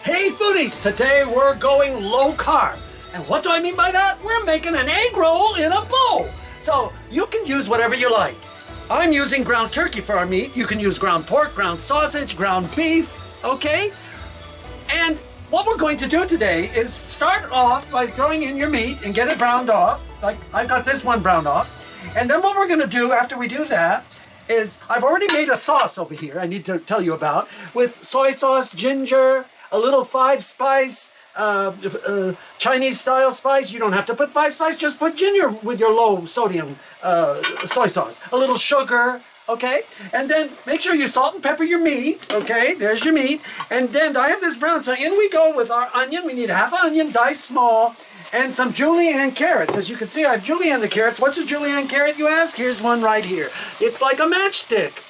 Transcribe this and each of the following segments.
Hey foodies, today we're going low carb. And what do I mean by that? We're making an egg roll in a bowl. So you can use whatever you like. I'm using ground turkey for our meat. You can use ground pork, ground sausage, ground beef, okay? And what we're going to do today is start off by throwing in your meat and get it browned off. Like I've got this one browned off. And then what we're gonna do after we do that is I've already made a sauce over here I need to tell you about with soy sauce, ginger, a little 5-spice, Chinese style spice. You don't have to put 5-spice, just put ginger with your low sodium soy sauce. A little sugar, okay? And then make sure you salt and pepper your meat, okay? There's your meat. And then I have this brown, so in we go with our onion. We need a half onion, diced small, and some julienne carrots. As you can see, I have julienne the carrots. What's a julienne carrot, you ask? Here's one right here. It's like a matchstick.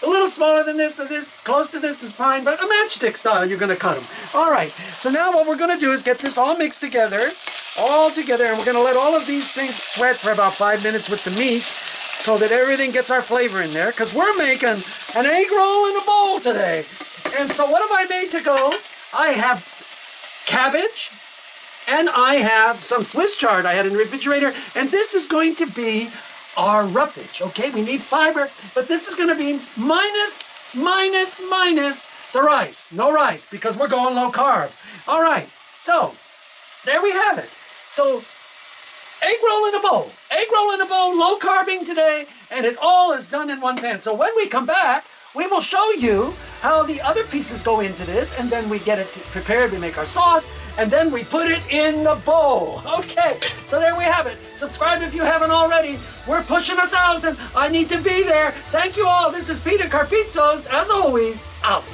A little smaller than this, close to this is fine, but a matchstick style, you're gonna cut them. All right, so now what we're gonna do is get this all mixed together, and we're gonna let all of these things sweat for about 5 minutes with the meat so that everything gets our flavor in there, because we're making an egg roll in a bowl today. And so what have I made to go? I have cabbage, and I have some Swiss chard I had in the refrigerator, and this is going to be our roughage, okay? We need fiber, but this is gonna be minus the rice. No rice, because we're going low carb. All right, so there we have it. So egg roll in a bowl, low carbing today, and it all is done in one pan. So when we come back, we will show you how the other pieces go into this, and then we get it prepared, we make our sauce, and then we put it in the bowl. Okay, so there we have it. Subscribe if you haven't already. We're pushing 1,000. I need to be there. Thank you all. This is Peter Carpizos, as always, out.